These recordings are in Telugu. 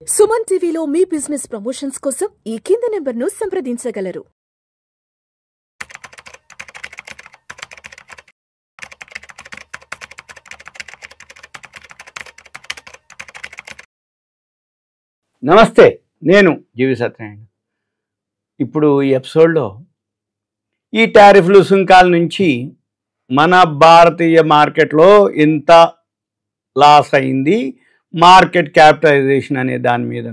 సుమన్ టీవీలో మీ బిజినెస్ ప్రమోషన్స్ కోసం ఈ కింది నెంబర్ను సంప్రదించగలరు. నమస్తే, నేను జీవి సత్యనారాయణ. ఇప్పుడు ఈ ఎపిసోడ్లో ఈ టారిఫ్లు సుంకాల నుంచి మన భారతీయ మార్కెట్లో ఎంత లాస్ అయింది, మార్కెట్ క్యాపిటలైజేషన్ అనే దాని మీద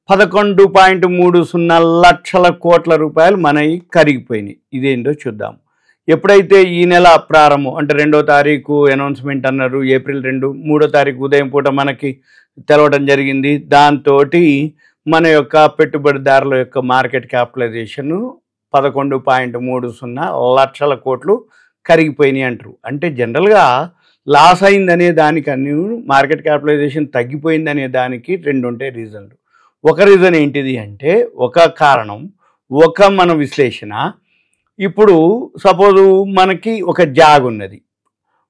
11.30 లక్షల కోట్ల రూపాయలు మనవి కరిగిపోయినాయి. ఇదేంటో చూద్దాం. ఎప్పుడైతే ఈ నెల ప్రారంభం అంటే 2వ తారీఖు అనౌన్స్మెంట్ అన్నారు, ఏప్రిల్ 2, 3వ తారీఖు ఉదయం పూట మనకి తెలవడం జరిగింది. దాంతో మన యొక్క పెట్టుబడిదారుల యొక్క మార్కెట్ క్యాపిటలైజేషన్ 11.30 లక్షల కోట్లు కరిగిపోయినాయి అంటారు. అంటే జనరల్గా లాస్ అయిందనే దానికి అన్ని మార్కెట్ క్యాపిటలైజేషన్ తగ్గిపోయిందనే దానికి రెండు ఉంటాయి రీజన్లు. ఒక రీజన్ ఏంటిది అంటే, ఒక కారణం, ఒక మన విశ్లేషణ. ఇప్పుడు సపోజు మనకి ఒక జాగ్ ఉన్నది,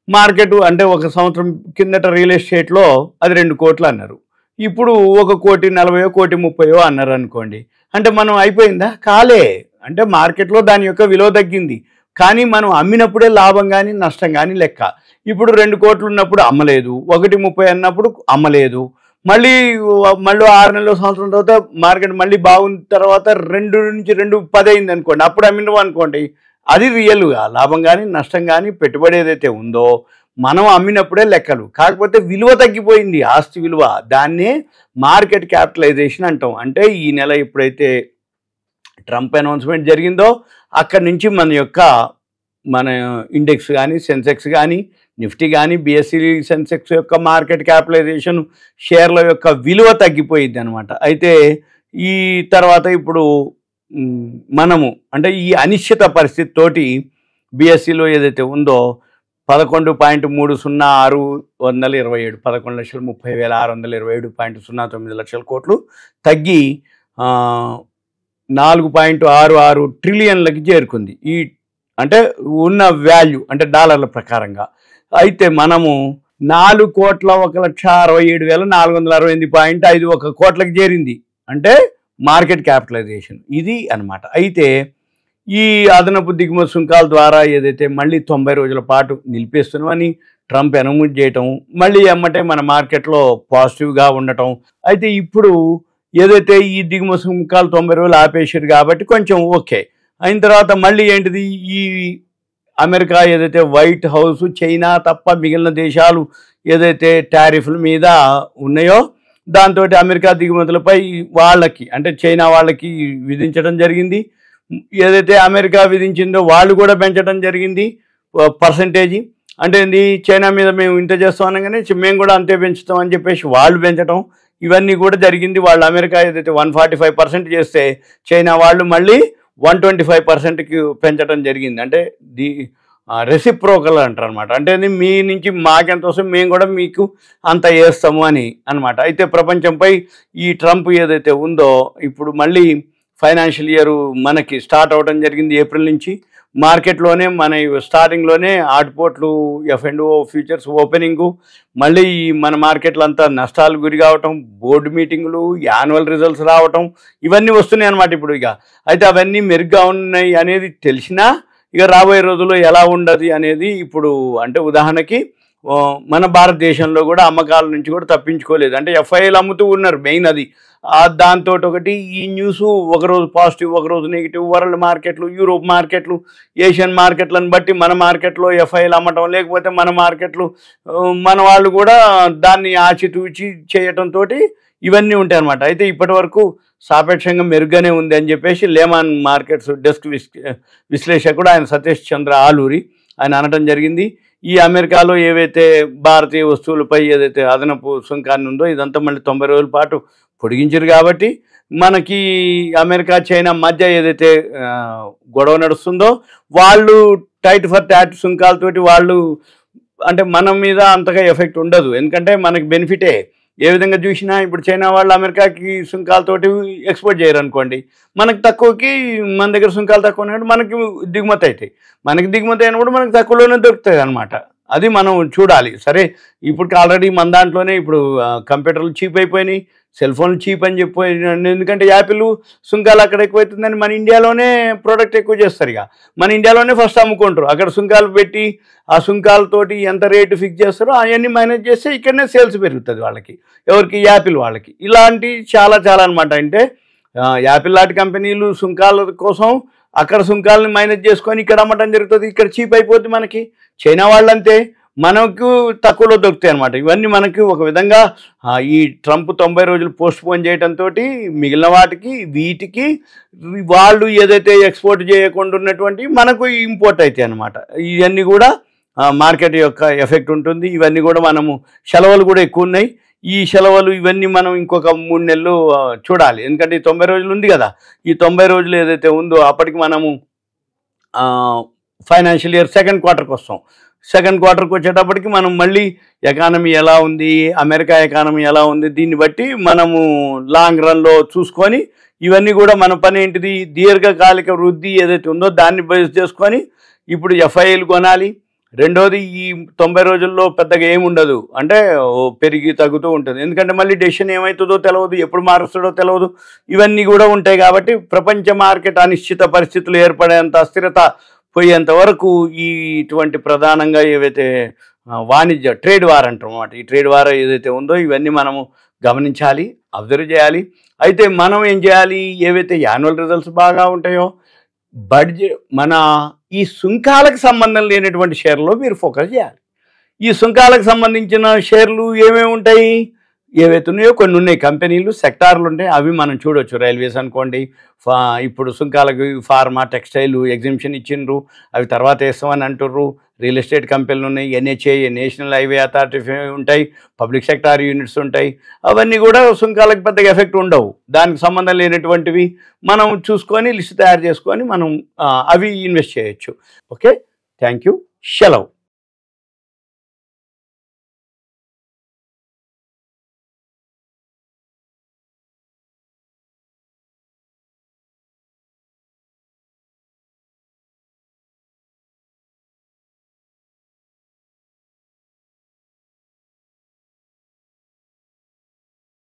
మార్కెట్ అంటే 1 సంవత్సరం కిందట రియల్ ఎస్టేట్లో అది 2 కోట్లు అన్నారు, ఇప్పుడు 1,40,00,000 1,30,00,000 అన్నారు అనుకోండి. అంటే మనం అయిపోయిందా? కాలే. అంటే మార్కెట్లో దాని యొక్క విలువ తగ్గింది, కానీ మనం అమ్మినప్పుడే లాభం కానీ నష్టం కానీ లెక్క. ఇప్పుడు 2 కోట్లు ఉన్నప్పుడు అమ్మలేదు, 1,30,00,000 అన్నప్పుడు అమ్మలేదు. మళ్ళీ 6 నెలలు సంవత్సరం తర్వాత మార్కెట్ మళ్ళీ బాగున్న తర్వాత 2 నుంచి 2.10 అయింది అనుకోండి, అప్పుడు అమ్మినవు అనుకోండి, అది రియల్గా లాభం కానీ నష్టం కానీ పెట్టుబడి ఏదైతే ఉందో మనం అమ్మినప్పుడే లెక్కలు. కాకపోతే విలువ తగ్గిపోయింది, ఆస్తి విలువ. దాన్నే మార్కెట్ క్యాపిటలైజేషన్ అంటాం. అంటే ఈ నెల ఎప్పుడైతే ట్రంప్ అనౌన్స్మెంట్ జరిగిందో అక్కడి నుంచి మన ఇండెక్స్ కానీ, సెన్సెక్స్ కానీ, నిఫ్టీ కానీ, బిఎస్సి సెన్సెక్స్ యొక్క మార్కెట్ క్యాపిటలైజేషన్, షేర్ల యొక్క విలువ తగ్గిపోయింది అనమాట. అయితే ఈ తర్వాత ఇప్పుడు మనము అంటే ఈ అనిశ్చిత పరిస్థితితోటి బిఎస్సిలో ఏదైతే ఉందో 11.30627 11,30,627.09 లక్షల కోట్లు తగ్గి 4.66 ట్రిలియన్లకి చేరుకుంది. ఈ అంటే ఉన్న వాల్యూ అంటే డాలర్ల ప్రకారంగా. అయితే మనము 4,1,67,468.51 కోట్లకి చేరింది, అంటే మార్కెట్ క్యాపిటలైజేషన్ ఇది అనమాట. అయితే ఈ అదనపు దిగుమతి సుంకాల ద్వారా ఏదైతే మళ్ళీ 90 రోజుల పాటు నిలిపేస్తున్నామని ట్రంప్ అనౌన్స్ చేయటం, మళ్ళీ ఎమ్మటే మన మార్కెట్లో పాజిటివ్గా ఉండటం. అయితే ఇప్పుడు ఏదైతే ఈ దిగుమతి సుంకాలు 90 రోజులు ఆపేసారు కాబట్టి కొంచెం ఓకే అయిన తర్వాత మళ్ళీ ఏంటిది, ఈ అమెరికా ఏదైతే వైట్ హౌస్, చైనా తప్ప మిగిలిన దేశాలు ఏదైతే టారిఫ్ల మీద ఉన్నాయో దాంతో అమెరికా దిగుమతులపై వాళ్ళకి అంటే చైనా వాళ్ళకి విధించడం జరిగింది. ఏదైతే అమెరికా విధించిందో వాళ్ళు కూడా పెంచడం జరిగింది పర్సంటేజీ. అంటే ఏంది, చైనా మీద మేము ఇంత చేస్తాం అనగానే మేము కూడా అంతే పెంచుతాం అని చెప్పేసి వాళ్ళు పెంచడం, ఇవన్నీ కూడా జరిగింది. వాళ్ళు అమెరికా ఏదైతే 145% చేస్తే చైనా వాళ్ళు మళ్ళీ 125%కి పెంచడం జరిగింది. అంటే రెసిప్రోకల్ అంటారు అనమాట. అంటే మీ నుంచి మాకెంత వస్తుంది మేము కూడా మీకు అంత వేస్తాము అని అనమాట. అయితే ప్రపంచంపై ఈ ట్రంప్ ఏదైతే ఉందో ఇప్పుడు మళ్ళీ ఫైనాన్షియల్ ఇయర్ మనకి స్టార్ట్ అవ్వడం జరిగింది ఏప్రిల్ నుంచి. మార్కెట్లోనే మన స్టార్టింగ్లోనే ఆటుపోట్లు, F&O ఫ్యూచర్స్ ఓపెనింగు, మళ్ళీ మన మార్కెట్లో అంతా నష్టాలు గురి కావటం, బోర్డు మీటింగులు, యాన్యువల్ రిజల్ట్స్ రావటం, ఇవన్నీ వస్తున్నాయి అన్నమాట ఇప్పుడు. అయితే అవన్నీ మెరుగ్గా ఉన్నాయి అనేది తెలిసినా రాబోయే రోజుల్లో ఎలా ఉండదు అనేది ఇప్పుడు. అంటే ఉదాహరణకి మన భారతదేశంలో కూడా అమ్మకాల నుంచి కూడా తప్పించుకోలేదు. అంటే FIIలు అమ్ముతూ ఉన్నారు మెయిన్ అది. దాంతో ఒకటి ఈ న్యూస్ ఒకరోజు పాజిటివ్ ఒకరోజు నెగిటివ్, వరల్డ్ మార్కెట్లు, యూరోప్ మార్కెట్లు, ఏషియన్ మార్కెట్లను బట్టి మన మార్కెట్లో FIIలు అమ్మటం, లేకపోతే మన మార్కెట్లు మన వాళ్ళు కూడా దాన్ని ఆచితూచి చేయటంతో ఇవన్నీ ఉంటాయి అన్నమాట. అయితే ఇప్పటి వరకు సాపేక్షంగా మెరుగ్గానే ఉంది అని చెప్పేసి లేమాన్ మార్కెట్స్ డెస్క్ విశ్లేషకుడు ఆయన సతీష్ చంద్ర ఆలూరి ఆయన అనడం జరిగింది. ఈ అమెరికాలో ఏవైతే భారతీయ వస్తువులపై ఏదైతే అదనపు సుంకాన్ని ఉందో ఇదంతా మళ్ళీ 90 రోజుల పాటు పొడిగించారు కాబట్టి మనకి అమెరికా చైనా మధ్య ఏదైతే గొడవ నడుస్తుందో వాళ్ళు టైట్ ఫర్ టాట్ సుంకాలతోటి వాళ్ళు అంటే మన మీద అంతగా ఎఫెక్ట్ ఉండదు, ఎందుకంటే మనకి బెనిఫిటే. ఏ విధంగా చూసినా ఇప్పుడు చైనా వాళ్ళు అమెరికాకి సుంకాలతోటి ఎక్స్పోర్ట్ చేయరు అనుకోండి, మనకి తక్కువకి మన దగ్గర సుంకాలు తక్కువ ఉన్నప్పుడు మనకి దిగుమతి అవుతాయి. మనకి దిగుమతి అయినప్పుడు మనకి తక్కువలోనే దొరుకుతాయి అనమాట. అది మనం చూడాలి. సరే ఇప్పుడు ఆల్రెడీ మన దాంట్లోనే ఇప్పుడు కంప్యూటర్లు చీప్ అయిపోయినాయి, సెల్ ఫోన్ చీప్ అని చెప్పి, ఎందుకంటే యాపిల్ సుంకాలు అక్కడ ఎక్కువైతుందని మన ఇండియాలోనే ప్రోడక్ట్ ఎక్కువ చేస్తారు. ఇక మన ఇండియాలోనే ఫస్ట్ అమ్ముకుంటారు. అక్కడ సుంకాలు పెట్టి ఆ సుంకాలతోటి ఎంత రేటు ఫిక్స్ చేస్తారో అవన్నీ మేనేజ్ చేస్తే ఇక్కడనే సేల్స్ పెరుగుతుంది వాళ్ళకి, ఎవరికి, యాపిల్ వాళ్ళకి. ఇలాంటి చాలా చాలా అనమాట. అంటే యాపిల్ లాంటి కంపెనీలు సుంకాల కోసం అక్కడ సుంకాలని మేనేజ్ చేసుకొని ఇక్కడ అమ్మటం జరుగుతుంది. ఇక్కడ చీప్ అయిపోద్ది మనకి. చైనా వాళ్ళంతే, మనకు తక్కువలో దొరుకుతాయి అనమాట. ఇవన్నీ మనకి ఒక విధంగా ఈ ట్రంప్ 90 రోజులు పోస్ట్ పోన్ చేయడంతో మిగిలిన వాటికి వీటికి వాళ్ళు ఏదైతే ఎక్స్పోర్ట్ చేయకుండా ఉన్నటువంటి మనకు ఇంపోర్ట్ అవుతాయి అనమాట. ఇవన్నీ కూడా మార్కెట్ యొక్క ఎఫెక్ట్ ఉంటుంది. ఇవన్నీ కూడా మనము సెలవులు కూడా ఎక్కువ ఉన్నాయి. ఈ సెలవులు ఇవన్నీ మనం ఇంకొక 3 నెలలు చూడాలి. ఎందుకంటే ఈ 90 రోజులు ఉంది కదా, ఈ 90 రోజులు ఏదైతే ఉందో అప్పటికి మనము ఫైనాన్షియల్ ఇయర్ సెకండ్ క్వార్టర్కి వస్తాం. సెకండ్ క్వార్టర్కి వచ్చేటప్పటికి మనం మళ్ళీ ఎకానమీ ఎలా ఉంది, అమెరికా ఎకానమీ ఎలా ఉంది, దీన్ని బట్టి మనము లాంగ్ రన్లో చూసుకొని ఇవన్నీ కూడా మన పని ఏంటిది, దీర్ఘకాలిక వృద్ధి ఏదైతే ఉందో దాన్ని బేస్ చేసుకొని ఇప్పుడు ఎఫ్ఐలు కొనాలి. రెండోది ఈ 90 రోజుల్లో పెద్దగా ఏముండదు, అంటే పెరిగి తగ్గుతూ ఉంటుంది. ఎందుకంటే మళ్ళీ డెసిషన్ ఏమవుతుందో తెలియదు, ఎప్పుడు మారుస్తుందో తెలియదు, ఇవన్నీ కూడా ఉంటాయి. కాబట్టి ప్రపంచ మార్కెట్ అనిశ్చిత పరిస్థితులు ఏర్పడేంత అస్థిరత పోయేంత వరకు ఇటువంటి ప్రధానంగా ఏవైతే వాణిజ్య ట్రేడ్ వార్ అంటాం అన్నమాట, ఈ ట్రేడ్ వార్ ఏదైతే ఉందో ఇవన్నీ మనము గమనించాలి, అబ్జర్వ్ చేయాలి. అయితే మనం ఏం చేయాలి, ఏవైతే యాన్యువల్ రిజల్ట్స్ బాగా ఉంటాయో బడ్జెట్ మన ఈ సుంకాలకు సంబంధం లేనటువంటి షేర్లో మీరు ఫోకస్ చేయాలి. ఈ సుంకాలకు సంబంధించిన షేర్లు ఏమేమి ఉంటాయి, ఏవైతే ఉన్నాయో కొన్ని ఉన్నాయి, కంపెనీలు సెక్టార్లు ఉంటాయి, అవి మనం చూడవచ్చు. రైల్వేస్ అనుకోండి, ఇప్పుడు సుంకాలకు ఫార్మా, టెక్స్టైల్ ఎగ్జిబిషన్ ఇచ్చిండ్రు, అవి తర్వాత వేస్తామని అంటుర్రు. రియల్ ఎస్టేట్ కంపెనీలు ఉన్నాయి, ఎన్హెచ్ఏ నేషనల్ హైవే అథారిటీ ఉంటాయి, పబ్లిక్ సెక్టార్ యూనిట్స్ ఉంటాయి. అవన్నీ కూడా సుంకాలకు పెద్దగా ఎఫెక్ట్ ఉండవు. దానికి సంబంధం లేనటువంటివి మనం చూసుకొని లిస్ట్ తయారు చేసుకొని మనం అవి ఇన్వెస్ట్ చేయొచ్చు. ఓకే, థ్యాంక్ యూ, సెలవు.